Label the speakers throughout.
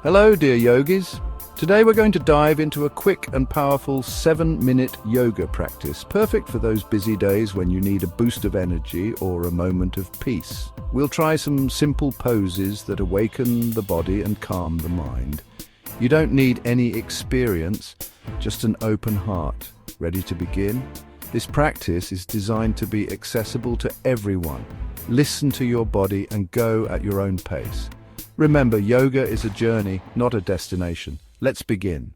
Speaker 1: Hello, dear yogis. Today we're going to dive into a quick and powerful 7-minute yoga practice, perfect for those busy days when you need a boost of energy or a moment of peace. We'll try some simple poses that awaken the body and calm the mind. You don't need any experience, just an open heart. Ready to begin? This practice is designed to be accessible to everyone. Listen to your body and go at your own pace. Remember, yoga is a journey, not a destination. Let's begin.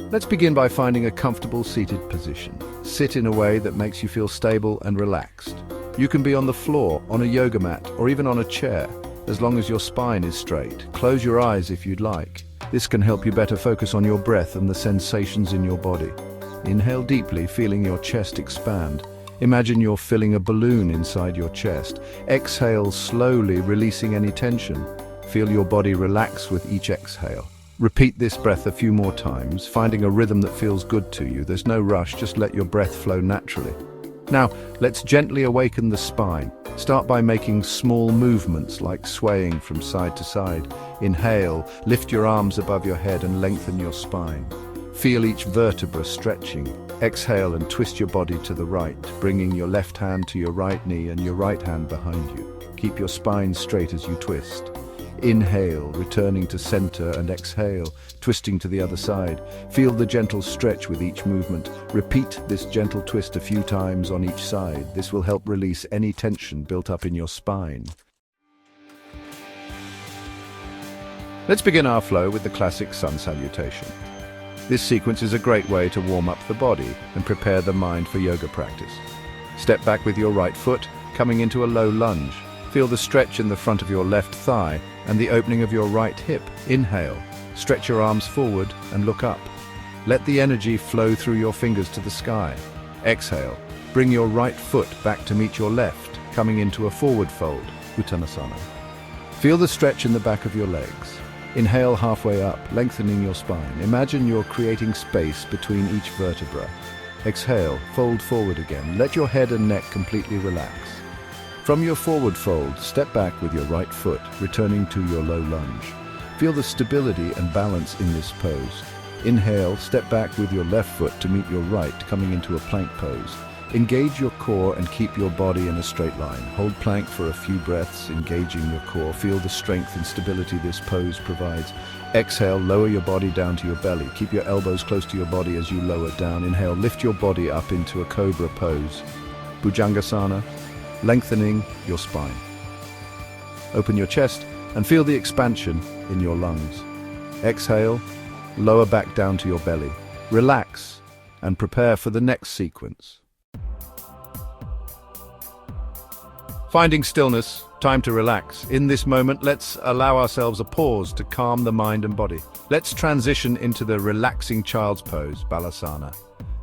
Speaker 1: Let's begin by finding a comfortable seated position. Sit in a way that makes you feel stable and relaxed. You can be on the floor, on a yoga mat, or even on a chair, as long as your spine is straight. Close your eyes if you'd like. This can help you better focus on your breath and the sensations in your body. Inhale deeply, feeling your chest expand. Imagine you're filling a balloon inside your chest. Exhale slowly, releasing any tension. Feel your body relax with each exhale. Repeat this breath a few more times, finding a rhythm that feels good to you. There's no rush, just let your breath flow naturally. Now, let's gently awaken the spine. Start by making small movements like swaying from side to side. Inhale, lift your arms above your head and lengthen your spine. Feel each vertebra stretching. Exhale and twist your body to the right, bringing your left hand to your right knee and your right hand behind you. Keep your spine straight as you twist. Inhale, returning to center, and exhale, twisting to the other side. Feel the gentle stretch with each movement. Repeat this gentle twist a few times on each side. This will help release any tension built up in your spine. Let's begin our flow with the classic sun salutation. This sequence is a great way to warm up the body and prepare the mind for yoga practice. Step back with your right foot, coming into a low lunge. Feel the stretch in the front of your left thigh and the opening of your right hip. Inhale, stretch your arms forward and look up. Let the energy flow through your fingers to the sky. Exhale, bring your right foot back to meet your left, coming into a forward fold, Uttanasana. Feel the stretch in the back of your legs. Inhale halfway up, lengthening your spine. Imagine you're creating space between each vertebra. Exhale, fold forward again. Let your head and neck completely relax. From your forward fold, step back with your right foot, returning to your low lunge. Feel the stability and balance in this pose. Inhale, step back with your left foot to meet your right, coming into a plank pose. Engage your core and keep your body in a straight line. Hold plank for a few breaths, engaging your core. Feel the strength and stability this pose provides. Exhale, lower your body down to your belly. Keep your elbows close to your body as you lower down. Inhale, lift your body up into a cobra pose. Bhujangasana, lengthening your spine. Open your chest and feel the expansion in your lungs. Exhale, lower back down to your belly. Relax and prepare for the next sequence. Finding stillness, time to relax. In this moment, let's allow ourselves a pause to calm the mind and body. Let's transition into the relaxing child's pose, Balasana.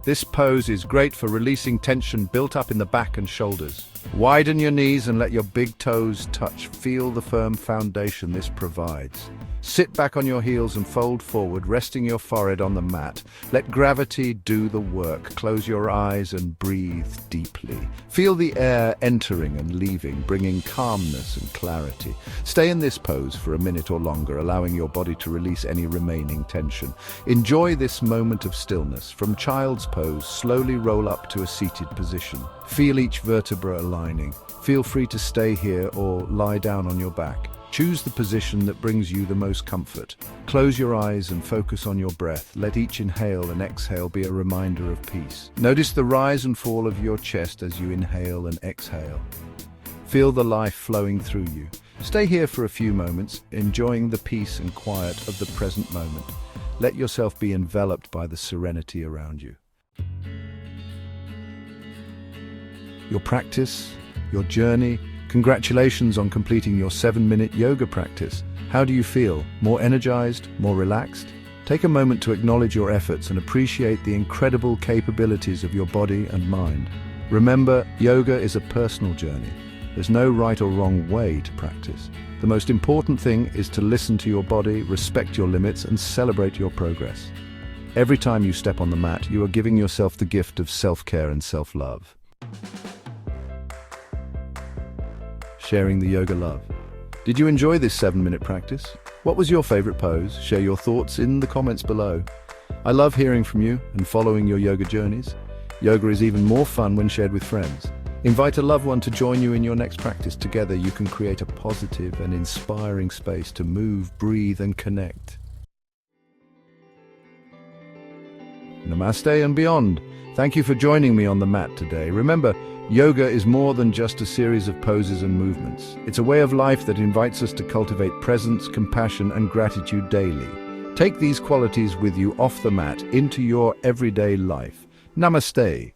Speaker 1: This pose is great for releasing tension built up in the back and shoulders. Widen your knees and let your big toes touch. Feel the firm foundation this provides. Sit back on your heels and fold forward, resting your forehead on the mat. Let gravity do the work. Close your eyes and breathe deeply. Feel the air entering and leaving, bringing calmness and clarity. Stay in this pose for a minute or longer, allowing your body to release any remaining tension. Enjoy this moment of stillness. From child's pose, slowly roll up to a seated position. Feel each vertebra aligning. Feel free to stay here or lie down on your back. Choose the position that brings you the most comfort. Close your eyes and focus on your breath. Let each inhale and exhale be a reminder of peace. Notice the rise and fall of your chest as you inhale and exhale. Feel the life flowing through you. Stay here for a few moments, enjoying the peace and quiet of the present moment. Let yourself be enveloped by the serenity around you. Your practice, your journey. Congratulations on completing your 7-minute yoga practice. How do you feel? More energized? More relaxed? Take a moment to acknowledge your efforts and appreciate the incredible capabilities of your body and mind. Remember, yoga is a personal journey. There's no right or wrong way to practice. The most important thing is to listen to your body, respect your limits, and celebrate your progress. Every time you step on the mat, you are giving yourself the gift of self-care and self-love. Sharing the yoga love. Did you enjoy this 7-minute practice? What was your favorite pose? Share your thoughts in the comments below. I love hearing from you and following your yoga journeys. Yoga is even more fun when shared with friends. Invite a loved one to join you in your next practice. Together you can create a positive and inspiring space to move, breathe, and connect. Namaste and beyond. Thank you for joining me on the mat today. Remember, yoga is more than just a series of poses and movements. It's a way of life that invites us to cultivate presence, compassion, and gratitude daily. Take these qualities with you off the mat into your everyday life. Namaste.